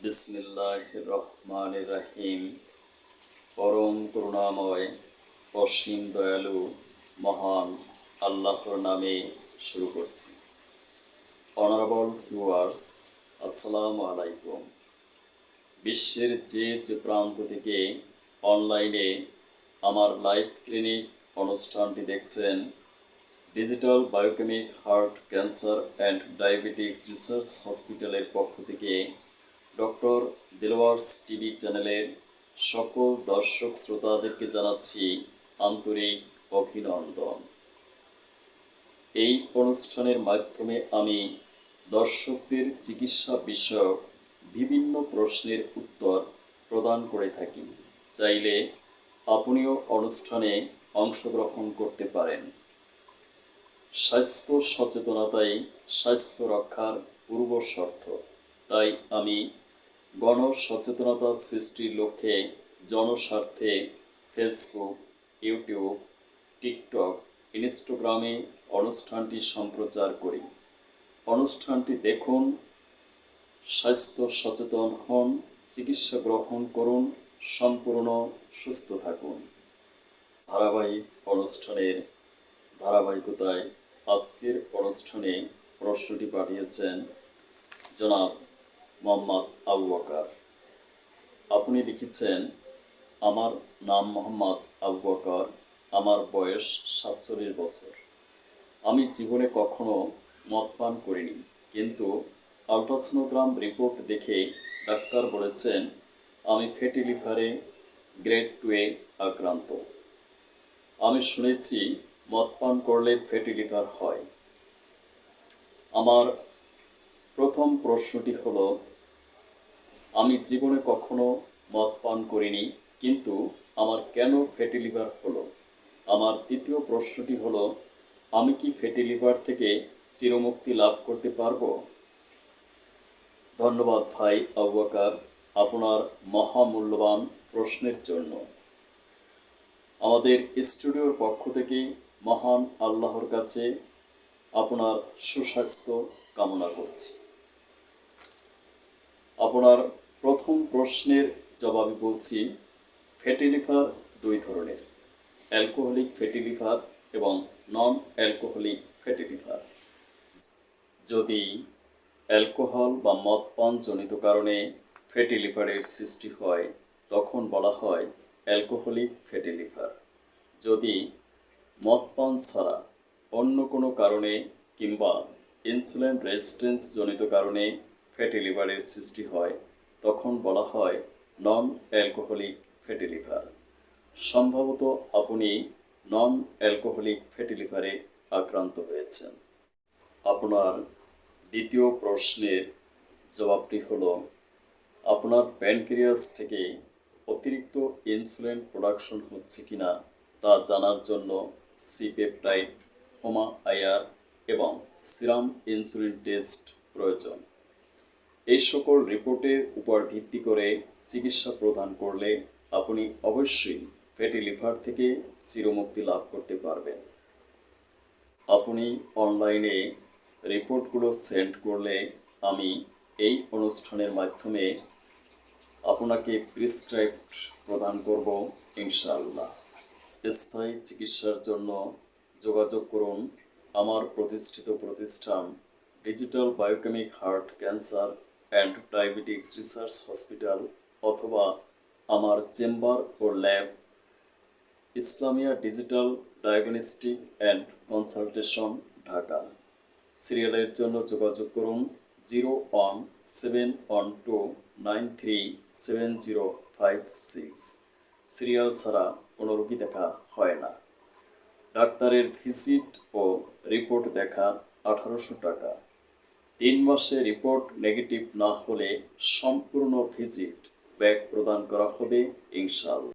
বিসমিল্লাহির রহমানির রহিম। পরম করুণাময় অসীম দয়ালু মহান আল্লাহর নামে শুরু করছি। অনারেবল ভিউয়ার্স, আসসালামু আলাইকুম। বিশ্বের যে প্রান্ত থেকে অনলাইনে আমার লাইভ ক্লিনিক অনুষ্ঠানটি দেখছেন, digital biochemic heart cancer and diabetics research হসপিটালের পক্ষ থেকে ডক্টর দিলওয়ার্স টিভি চ্যানেলের সকল দর্শক শ্রোতাদেরকে জানাচ্ছি আন্তরিক অভিনন্দন। এই অনুষ্ঠানের মাধ্যমে আমি দর্শকদের চিকিৎসা বিষয়ক বিভিন্ন প্রশ্নের উত্তর প্রদান করে থাকি। চাইলে আপনিও অনুষ্ঠানে অংশগ্রহণ করতে পারেন। স্বাস্থ্য সচেতনতাই স্বাস্থ্য রক্ষার পূর্ব শর্ত। তাই আমি গণসচেতনতা সৃষ্টির লক্ষ্যে জনস্বার্থে ফেসবুক, ইউটিউব, টিকটক, ইনস্টাগ্রামে অনুষ্ঠানটি সম্প্রচার করি। অনুষ্ঠানটি দেখুন, স্বাস্থ্য সচেতন হন, চিকিৎসা গ্রহণ করুন, সম্পূর্ণ সুস্থ থাকুন। ধারাবাহিক অনুষ্ঠানের ধারাবাহিকতায় আজকের অনুষ্ঠানে প্রশ্নটি পাঠিয়েছেন জনাব মোহাম্মদ আবু বকর। আপনি লিখেছেন, আমার নাম মোহাম্মদ আবু বকর, আমার বয়স 47 বছর। আমি জীবনে কখনো মদ পান করিনি, কিন্তু আলট্রাসোনোগ্রাম রিপোর্ট দেখে ডাক্তার বলেছেন আমি ফ্যাটি লিভারে গ্রেড 2-এ আক্রান্ত। আমি শুনেছি মদ পান করলে ফ্যাটি লিভার হয়। আমার প্রথম প্রশ্নটি হলো, আমি জীবনে কখনো মদ পান করিনি, কিন্তু আমার কেন ফ্যাটি লিভার হলো? আমার দ্বিতীয় প্রশ্নটি হলো, আমি কি ফ্যাটি লিভার থেকে চিরমুক্তি লাভ করতে পারবো? ধন্যবাদ ভাই আবু বকর আপনার মহামূল্যবান প্রশ্নের জন্য। আমাদের স্টুডিওর পক্ষ থেকে মহান আল্লাহর কাছে আপনার সুস্বাস্থ্য কামনা করছি। আপনার প্রথম প্রশ্নের জবাবে বলছি, ফ্যাটি লিভার দুই ধরনের, অ্যালকোহলিক ফ্যাটি লিভার এবং নন অ্যালকোহলিক ফ্যাটি লিভার। যদি অ্যালকোহল বা মদ পান জনিত কারণে ফ্যাটি লিভারের সৃষ্টি হয়, তখন বলা হয় অ্যালকোহলিক ফ্যাটি লিভার। যদি মদ পান ছাড়া অন্য কোনো কারণে কিংবা ইনসুলিন রেজিস্ট্যান্স জনিত কারণে ফ্যাটি লিভারের সৃষ্টি হয়, তখন বলা হয় নন অ্যালকোহলিক ফ্যাটি লিভার। সম্ভবত আপনি নন অ্যালকোহলিক ফ্যাটি লিভারে আক্রান্ত হয়েছেন। আপনার দ্বিতীয় প্রশ্নের জবাবটি হলো, আপনার প্যানক্রিয়াস থেকে অতিরিক্ত ইনসুলিন প্রোডাকশন হচ্ছে কিনা তা জানার জন্য সি-পেপটাইড, হোমা-IR এবং সিরাম ইনসুলিন টেস্ট প্রয়োজন। এই সকল রিপোর্টের উপর ভিত্তি করে চিকিৎসা প্রদান করলে আপনি অবশ্যই ফ্যাটি লিভার থেকে চিরমুক্তি লাভ করতে পারবেন। আপনি অনলাইনে রিপোর্টগুলো সেন্ড করলে আমি এই অনুষ্ঠানের মাধ্যমে আপনাকে প্রেসক্রাইবড প্রদান করব ইনশাআল্লাহ। স্থায়ী চিকিৎসার জন্য যোগাযোগ করুন আমার প্রতিষ্ঠিত প্রতিষ্ঠান digital biochemic heart cancer and diabetics research hospital, অথবা আমার চেম্বার ও lab Islamia digital diagnostic and consultation, Dhaka. সিরিয়ালের জন্য যোগাযোগ করুন 01712937056। সিরিয়াল ছাড়া কোনো রোগী দেখা হয় না। ডাক্তারের ভিজিট ও রিপোর্ট দেখা 1800 টাকা। 3 মাসে রিপোর্ট নেগেটিভ না হলে সম্পূর্ণ ভিজিট ব্যাক প্রদান করা হবে ইনশাআল্লাহ।